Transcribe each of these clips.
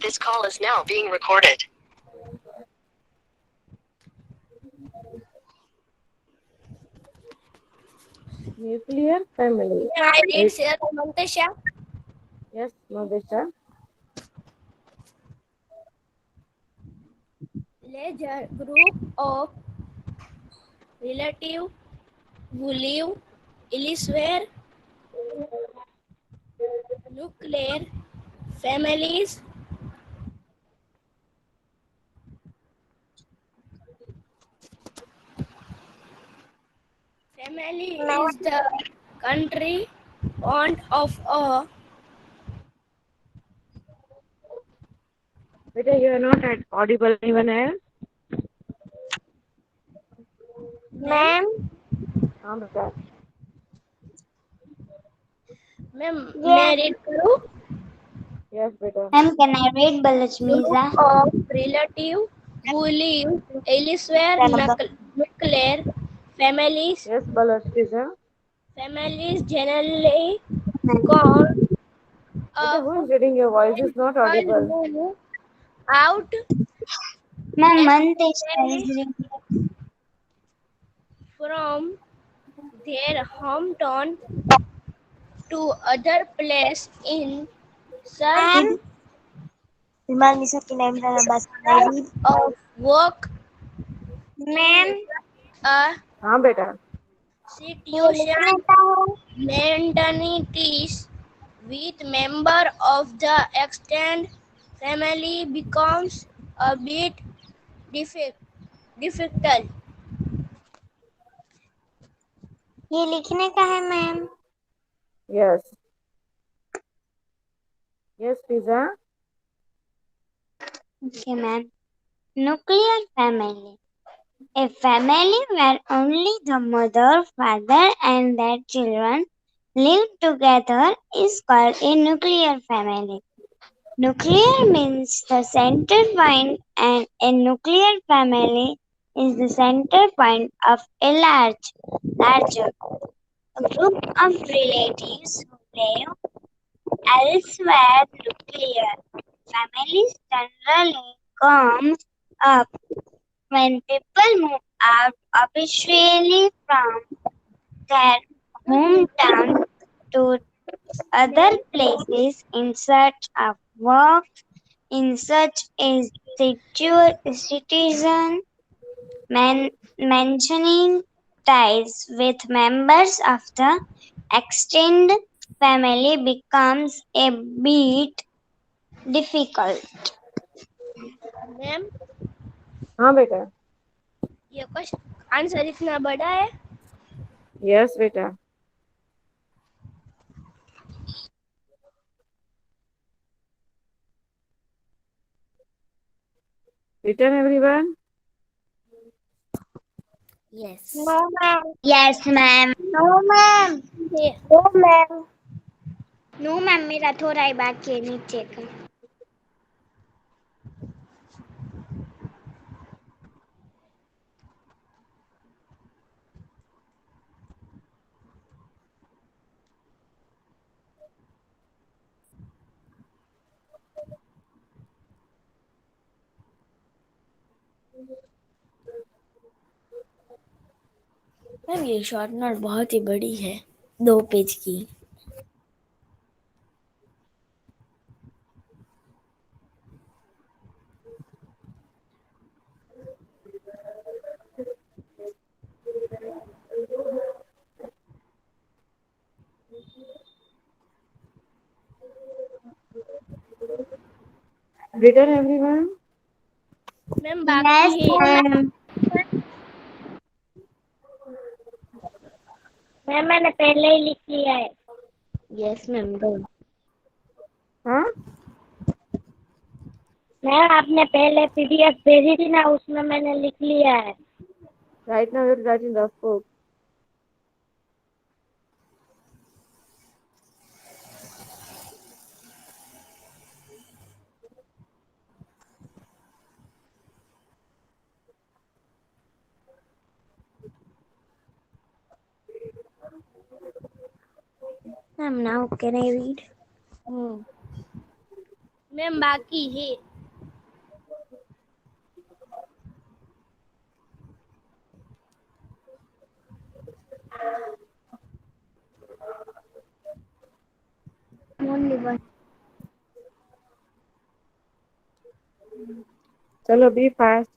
This call is now being recorded. Nuclear family. Yeah, I read Sir Mantasha. Yes, Madesha. Larger group of relatives who live elsewhere. Nuclear families. Family is the country font of a Beta, you are not audible. Anyone else? ma'am. हाँ बेटा. Ma'am, may I read करूँ? Yes, beta. Ma'am, can I read Balashmiza? Group of relatives who live elsewhere. Nuclear families. Yes, Balashmiza. Families generally count Beta, of who is reading? Your voice is not people audible. who move out Ma'am, Mantesha is necessarily reading. from their hometown to other place in search Ma'am, Remind me second name that I read. of work in Ma'am, a हाँ बेटा. ये लिखने situation का है. maintenance with member of the extended family becomes a bit difficult. ये लिखने का है ma'am. Yes. Yes, Pizza. Okay, ma'am. Nuclear family. A family where only the mother, father, and their children live together is called a nuclear family. Nuclear means the center point, and a nuclear family is the center point of a larger group of relatives who live elsewhere. Nuclear families generally come up when people move out officially from their hometown to other places in search of work, in such a citizen mentioning ties with members of the extended family becomes a bit difficult. Ma'am हाँ बेटा. ये question answer इतना बड़ा है. Yes, बेटा. Written everyone? Yes. No, ma'am. Yes, ma'am. No, ma'am. ये No, ma'am. No, ma'am. मेरा थोड़ा ही बाकी है नीचे का. मैम ये शॉर्ट नोट बहुत ही बड़ी है, 2 पेज की. Written everyone? मैम Yes, बाकी है. ma'am. मैम मैंने पहले ही लिख लिया है. Yes ma'am. हाँ? मैम आपने पहले पीडीएफ भेजी थी ना, उसमें मैंने लिख लिया है. Right now you're writing the book. Ma'am, now can I read? Hmm. Ma'am बाकी है. Only one. चलो be fast.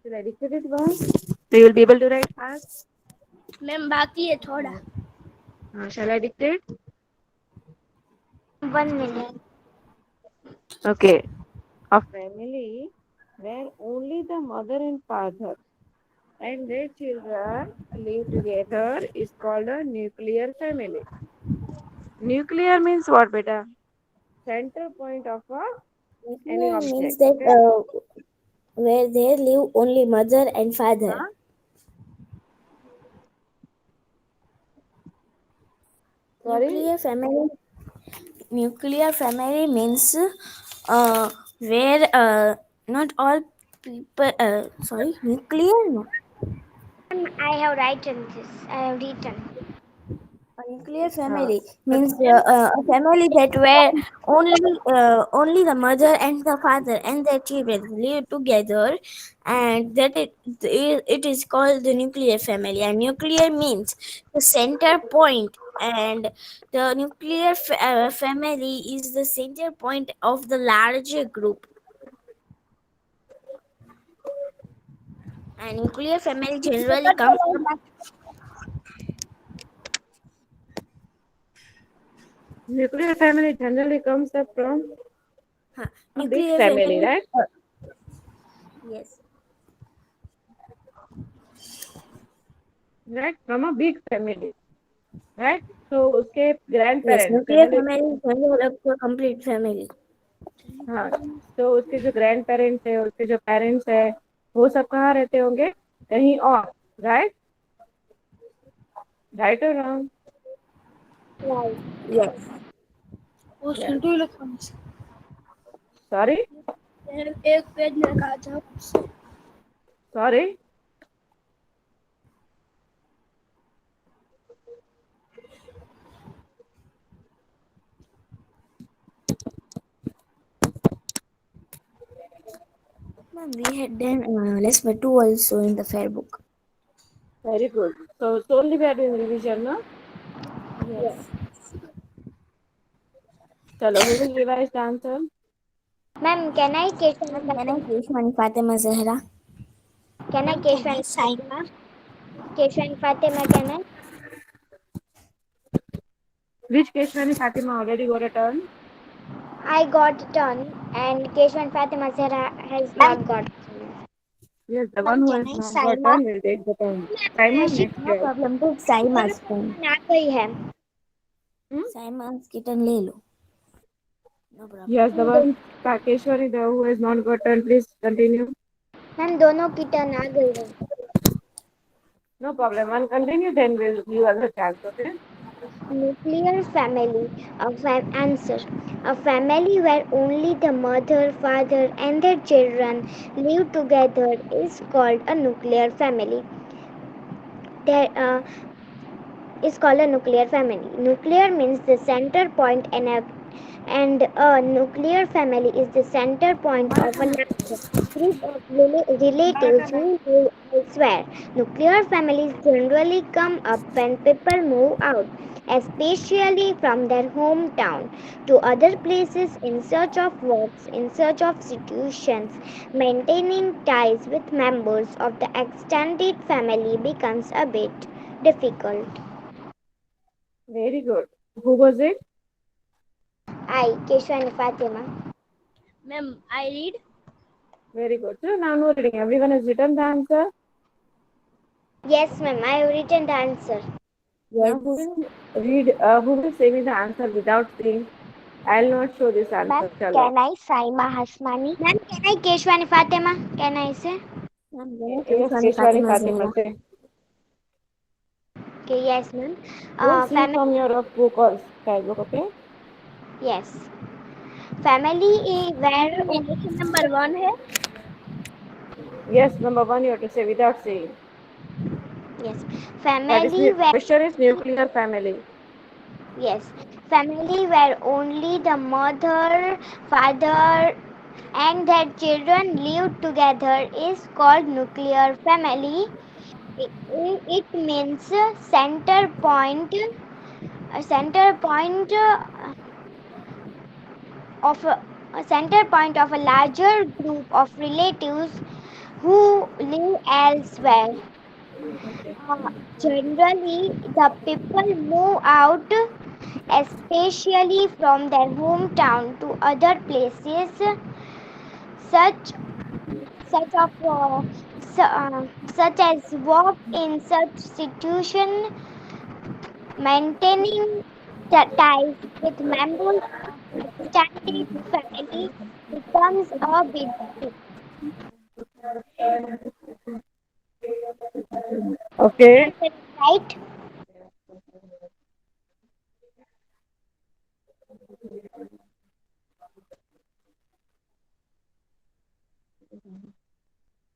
Should I dictate it once? So you will be able to write fast. Ma'am बाकी है थोड़ा. Shall I dictate? 1 minute. Okay. A family where only the mother and father and their children live together is called a nuclear family. Nuclear means what, beta? Center point of any Nuclear means object. that Okay? where there live only mother and father. Huh? Sorry? Nuclear family means where not all people. Nuclear. No. I have written this. I have written. A nuclear family means a family that where only the mother and the father and their children live together, and that it is called the nuclear family. And nuclear means the center point, and the nuclear family is the center point of the larger group. And nuclear family generally comes from Nuclear family generally comes up from a big nuclear family, right? Yes. Right? From a big family. Right? So उसके Yes, grandparents nuclear generally family is generally a complete family. हाँ तो उसके जो grand parents है उसके जो parents है वो सब कहाँ रहते होंगे कहीं और राइट राइट और रॉन्ग Right. Yes. वो सुनते लिखा सॉरी एक पेज में कहा था. Sorry Ma'am, we had done lesson 2 also in the fair book. Very good so solely we are doing revision no Yes. चलो who will revise the answer Ma'am, can I Ma'am, can I Keshwani Fatima Zahra? Can I Saima. Keshwani Fatima, can I? which Keshwani Fatima already got a turn I got a turn and Keshwani Fatima Zahra has not got. yes the one who has not got turn will take the turn Simon next No year problem. Take Saima's turn. आ गई है. Saima's kitten ले लो. No problem. yes the one Keshwani the who has not got turn please continue ma'am दोनों की turn आ गई है. no problem one continue then we'll give other chance okay Nuclear family. Answer. A family where only the mother, father, and their children live together is called a nuclear family. There is called a nuclear family. Nuclear means the center point, and a nuclear family is the center point of a large group of relatives who live elsewhere. Nuclear families generally come up when people move out, especially from their hometown, to other places in search of works, in search of situations. Maintaining ties with members of the extended family becomes a bit difficult. very good who was it I, Keshwani Fatima. Ma'am, I read. very good so now no reading everyone has written the answer Yes, ma'am. I have written the answer. Now, Yes. who will say me the answer without seeing? I'll not show this Ma'am, answer. Chalo. can I Saima Hasmani? Ma'am, can I Keshwani Fatima? Can I say? I'm going to Yes, Keshwani Keshwani Fatima Fatima Zaina. say. Okay, yes, ma'am. Don't see Family. from your book or sketchbook, okay? Yes. Family is where. Question number one है. Yes, number one you have to say without saying. Yes. That is Family where. question is nuclear family. Yes. Family where only the mother, father, and their children live together is called nuclear family. It means a center point a center point of a larger group of relatives who live elsewhere. Uh, Generally, the people move out, especially from their hometown to other places, such such of such as work in such situation, maintaining the ties with members of extended family becomes a big deal. Okay, Right?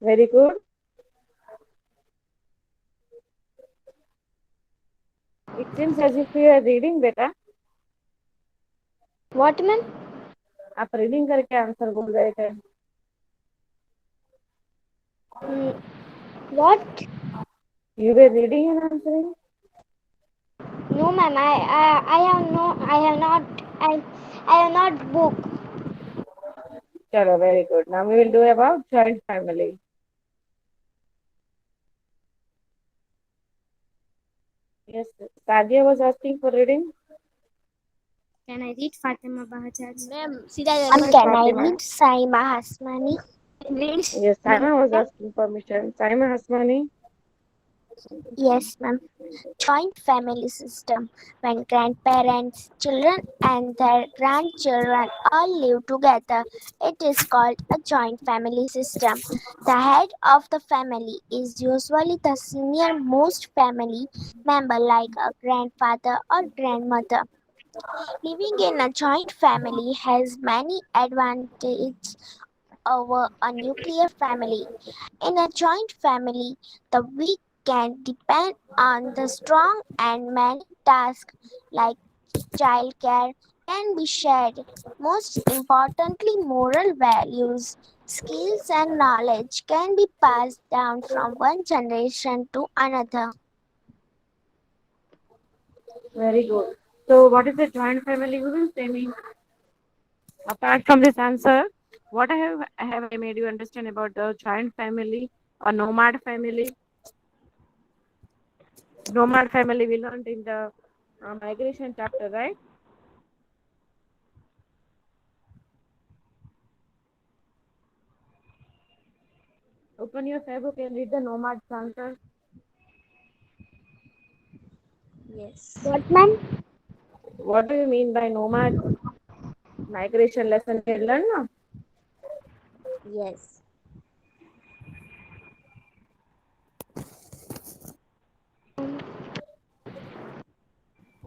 very good. It seems as if you are reading better. What, man? आप reading करके answer बोल रहे थे. Hmm, what? You were reading and answering. No, ma'am. I have no. I have not book. Chalo, very good. Now we will do about joint family. Yes, Sadia was asking for reading. Can I read Fatima Bahajaj? Ma'am, सीधा Ma'am, Yes, can I Fatima. read Saima Hasmani? read. Yes, Saima was asking permission. Saima Hasmani. Yes, ma'am. Joint family system when grandparents, children, and their grandchildren all live together. It is called a joint family system. The head of the family is usually the senior most family member, like a grandfather or grandmother. Living in a joint family has many advantages over a nuclear family. In a joint family, the weak can depend on the strong, and many tasks like childcare can be shared. Most importantly, moral values, skills, and knowledge can be passed down from one generation to another. Very good. So, what is a joint family? Who will say me? Apart from this answer, what have I made you understand about the joint family or nomad family? Nomad family we learned in the migration chapter, right? Open your Facebook and read the nomad answer. Yes. What, ma'am? What do you mean by nomad migration lesson we learned now? Yes.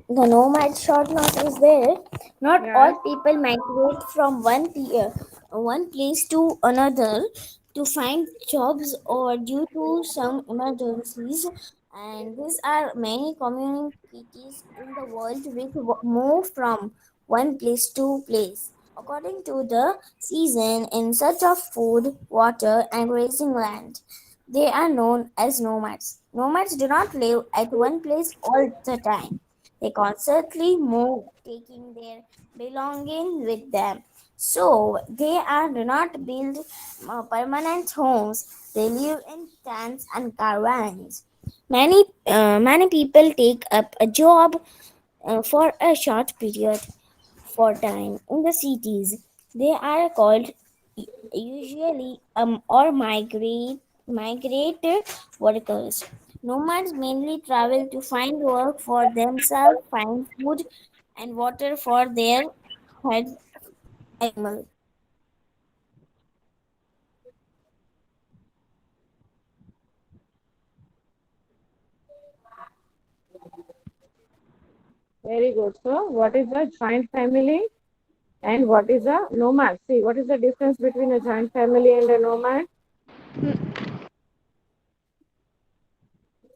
The nomad short note is there. Not Yes. all people migrate from one place to another to find jobs or due to some emergencies. And these are many communities in the world which move from one place to place according to the season in search of food, water, and grazing land. They are known as nomads. Nomads do not live at one place all the time. They constantly move, taking their belongings with them. So they are do not build permanent homes. They live in tents and caravans. Many people take up a job for a short period for time in the cities. They are called usually or migrate workers. Nomads mainly travel to find work for themselves, find food and water for their head animals. Very good. So, what is a joint family and what is a nomad? See, what is the difference between a joint family and a nomad?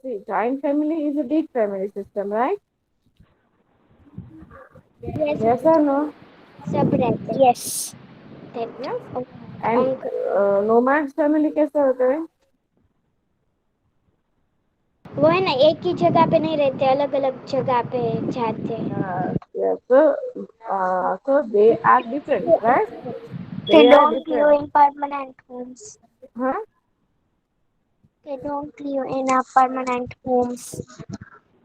See, joint family is a big family system, right? Yes, Yes or no? सब रहते हैं Yes. that Yes. And uncle nomad family कैसा होता है? वो है ना एक ही जगह पे नहीं रहते अलग अलग जगह पे जाते हैं Yes. So they are different, right? They They are don't different. live in permanent homes. Huh? They don't live in a permanent homes.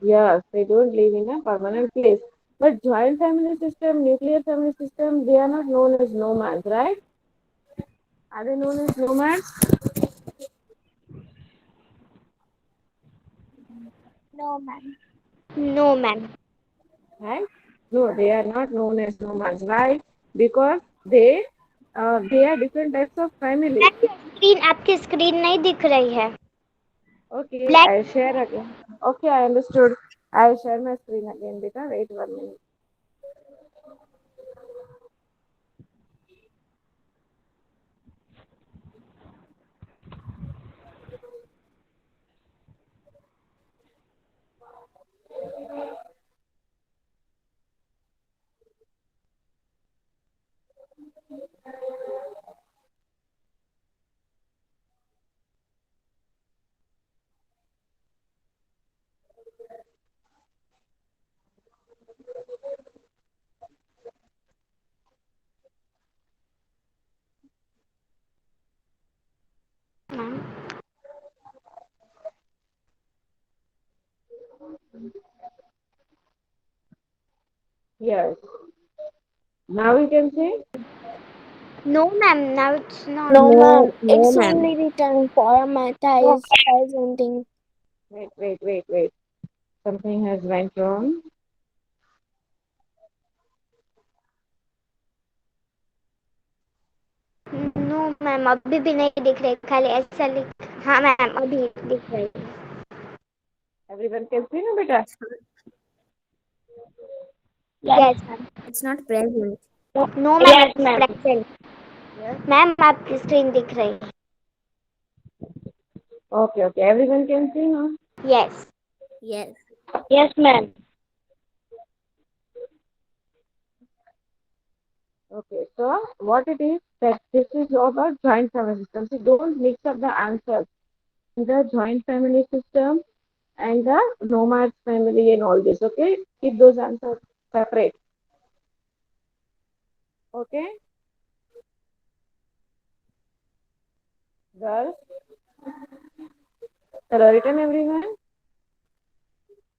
Yes, they don't live in a permanent place. But joint family system, nuclear family system, they are not known as nomads, right? Are they known as nomads? No, ma'am. no ma'am Right? No, they are not known as nomads. Why? Because they are different types of family. Screen आपकी screen नहीं दिख रही है Okay, black I'll share again. Okay, I understood. I'll share my screen again, beta. Wait 1 minute. Yes. Now you can see? no ma'am now it's not No, ma'am. No, no, It's ma'am. only written parameta is presenting. Wait. Something has went wrong. No ma'am अभी भी नहीं दिख रही खाली ऐसा लिख हाँ ma'am अभी दिख रही है Everyone can see, no, beta? Yes. Yes ma'am It's not present. No ma'am it's present ma'am आपकी स्क्रीन दिख रही है Okay. Everyone can see, no? Yes Yes. Yes, ma'am. Okay. So what it is that this is about joint family system. So don't mix up the answers in the joint family system and the nomad family and all this. Okay. Keep those answers separate. Okay. Girls. Hello, written everyone.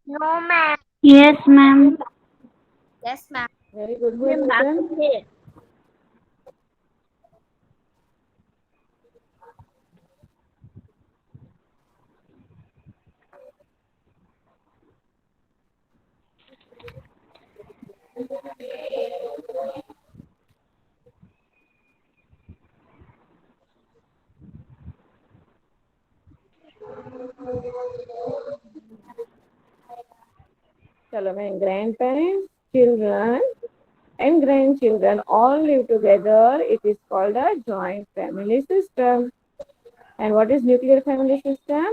No, ma'am. Yes, ma'am. Yes, ma'am. Very good. Who has written? Chalo, my grandparents, children, and grandchildren all live together. It is called a joint family system. And what is nuclear family system?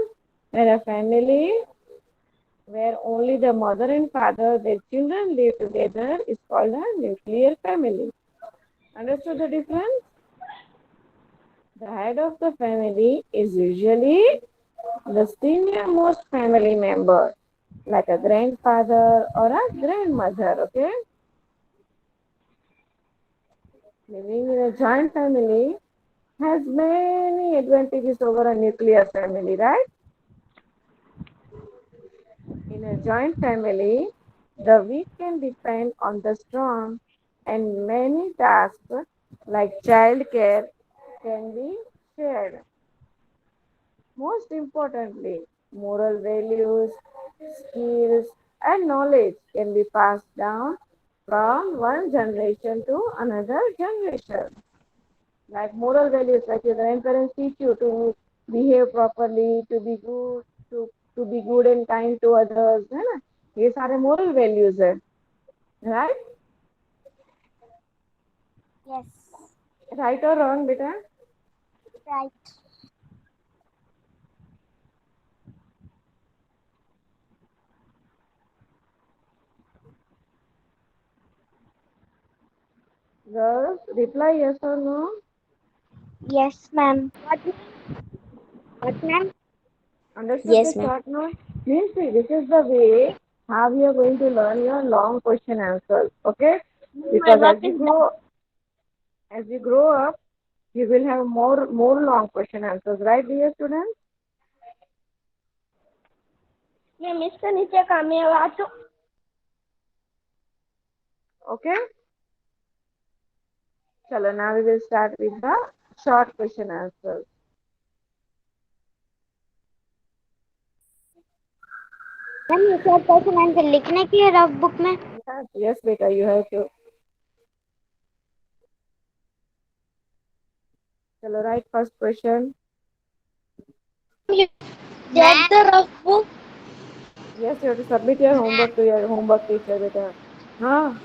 Where a family where only the mother and father, their children live together is called a nuclear family. Understood the difference? The head of the family is usually the senior most family member, like a grandfather or a grandmother. Okay? Living in a joint family has many advantages over a nuclear family, right? In a joint family, the weak can depend on the strong, and many tasks like child care can be shared. Most importantly, Moral values, skills, and knowledge can be passed down from one generation to another generation. Like moral values, like your grandparents teach you to behave properly, to be good and kind to others, है ना? ये सारे moral values है, right? Yes. Right or wrong, बेटा? Right. Girls, reply yes or no. Yes, ma'am. What, ma'am? Understood the Yes, ma'am. short note? Means see, this is the way how you are going to learn your long question answers. Okay? My Because work is done. as you grow up, you will have more long question answers, right, dear students? मैं miss के नीचे काम है आज तो Okay? Chalo, now we will start with the short question answers. Ma'am ये short question answer लिखने की है रफ बुक में? Yes, beta, you have to. Chalo, write first question. Get the rough book. Yes, you have to submit your homework to your homework teacher, beta. हाँ,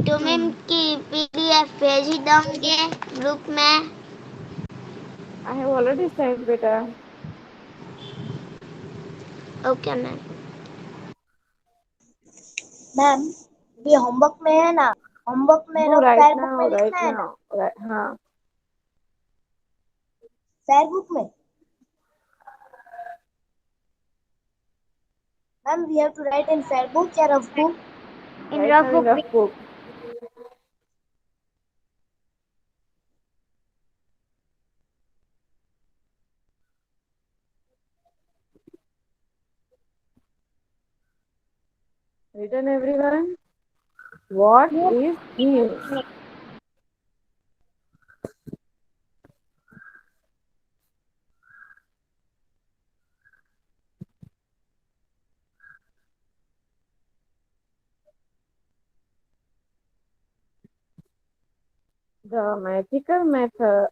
तुम इनकी PDF भेज ही दोगे group में? I have already sent, beta. Okay ma'am. Ma'am ये homework में है ना होमवर्क में No, fair right book now, में right लिखना है ना now. Right, हाँ. फेयर बुक में ma'am we have to write in fair book या rough book in Right rough now in book rough book. Written everyone? What is news? The magical method,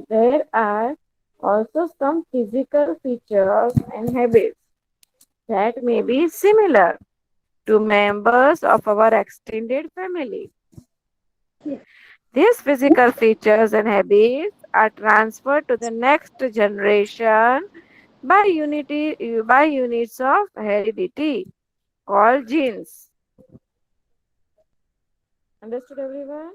there are also some physical features and habits that may be similar to members of our extended family. These physical features and habits are transferred to the next generation by units of heredity called genes. Understood, everyone?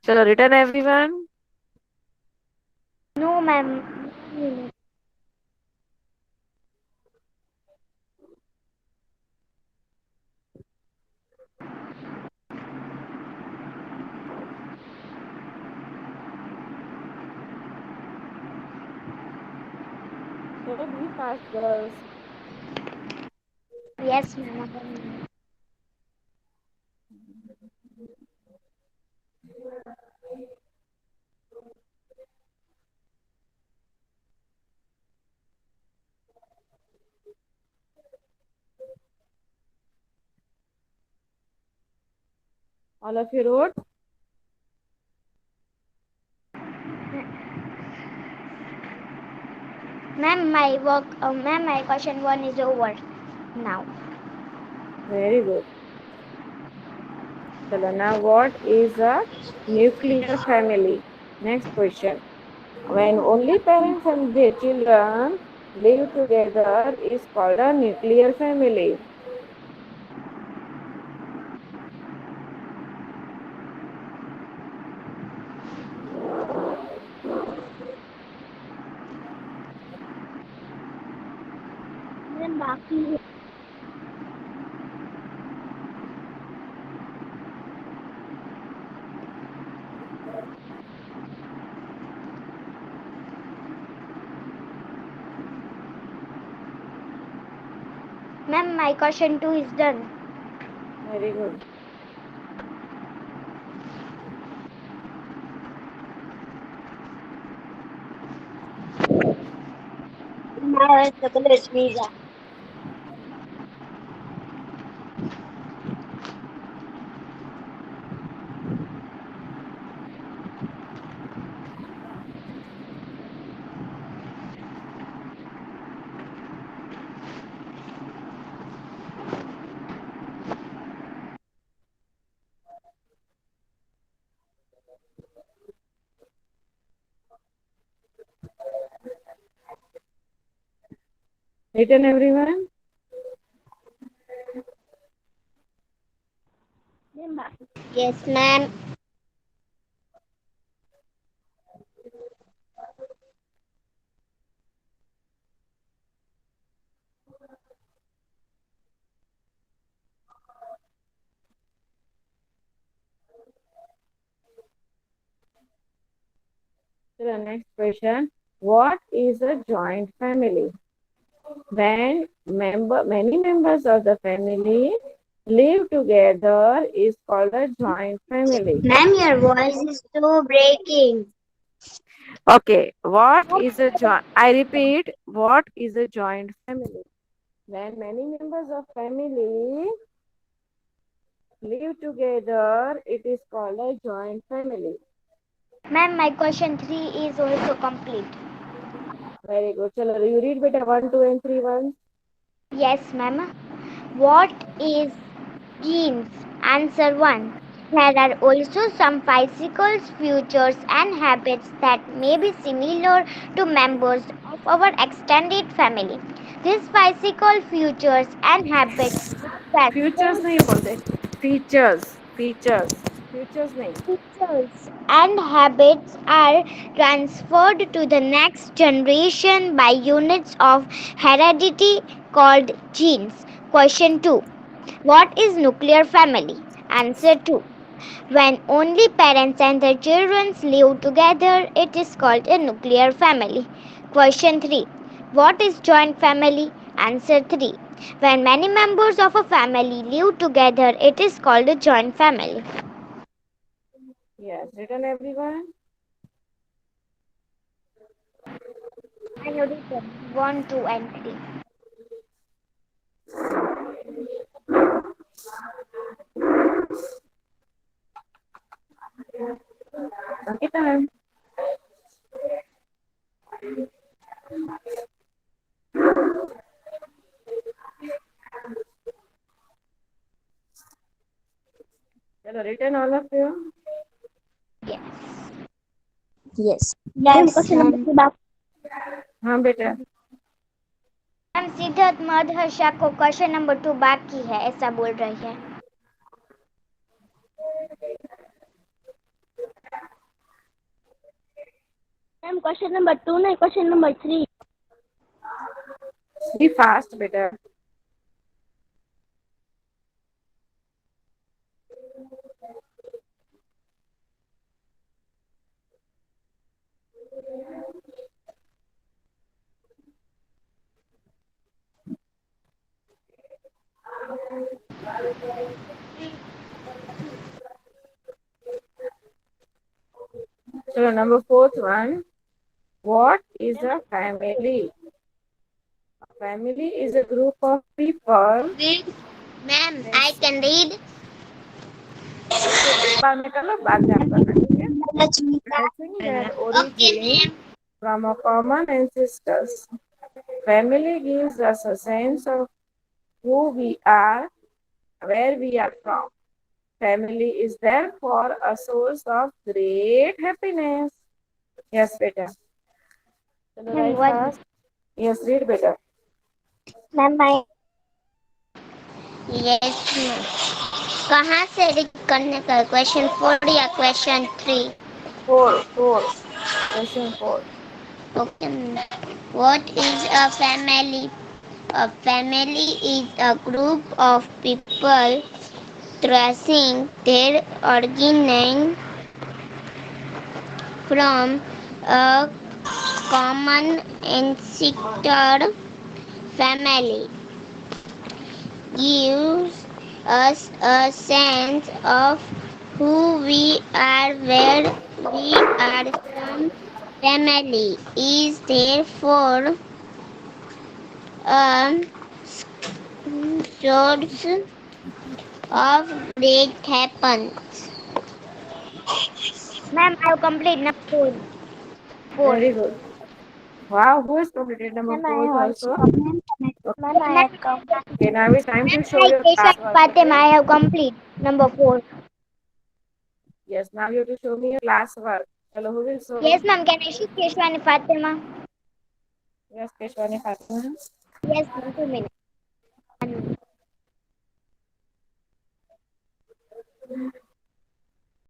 Chalo, written everyone? No ma'am. Chalo, be fast, girls. Yes ma'am. All of you wrote? Ma'am, my question 1 is over now. Very good. Chalo, now what is a nuclear family? Next question. When only parents and their children live together is called a nuclear family. Ma'am बाकी है Ma'am, my question 2 is done. Very good. My second is pizza. Written everyone? Yes, ma'am. So the next question. What is a joint family? When many members of the family live together is called a joint family. Ma'am, your voice is so breaking. Okay, what is a joint? I repeat, what is a joint family? When many members of family live together, it is called a joint family. Ma'am, my question 3 is also complete. Very good. Chalo, you read beta 1, 2, and 3 once. Yes, ma'am. What is genes? Answer 1. There are also some physical features and habits that may be similar to members of our extended family. These physical features and habits are Futures transferred नहीं बोलते. Futures नहीं. features and habits are transferred to the next generation by units of heredity called genes. Question 2. What is nuclear family? Answer 2. When only parents and their children live together, it is called a nuclear family. Question 3. What is joint family? Answer 3. When many members of a family live together, it is called a joint family. Yes, written everyone. I have written 1, 2, and 3. Okay, time. Chalo, written all of you. Yes. Yes. Ma'am, Yes, question number 2 back. हाँ बेटा. Ma'am Siddharth मदहर्षा को question number 2 बाकी है ऐसा बोल रही है. Ma'am, question number 2 नहीं, question number 3. Be fast बेटा. So number fourth one. What is a family? A family is a group of people. Ma'am, I can read. बाद में कर लो, बाद में आप करना, ठीक है? Okay, Tracing their origin from a common ancestors. Family gives us a sense of who we are, where we are from. Family is therefore a source of great happiness. Yes, beta. Chalo, write fast. Yes, read better. Ma'am, my yes, ma'am. कहाँ से read करने का question 4 या question 3? 4. Question 4. Okay. What is a family? A family is a group of people tracing their origin from a common ancestor family. gives us a sense of who we are, where we are from. Family is therefore a source of great happiness. Ma'am, I have completed number four. Four. Very good. Wow, who has completed number Ma'am, I 4 also also? ma'am, I Ma'am, have come. Okay, now it's time to show I your Keshav classwork, Fatima, okay? I have complete number four. Yes, now you have to show me your classwork. Hello, who will show? Yes, ma'am. Can I see Keshwani Fatima? Yes, Keshwani Fatima. Yes, ma'am. 2 minutes. 1 minute.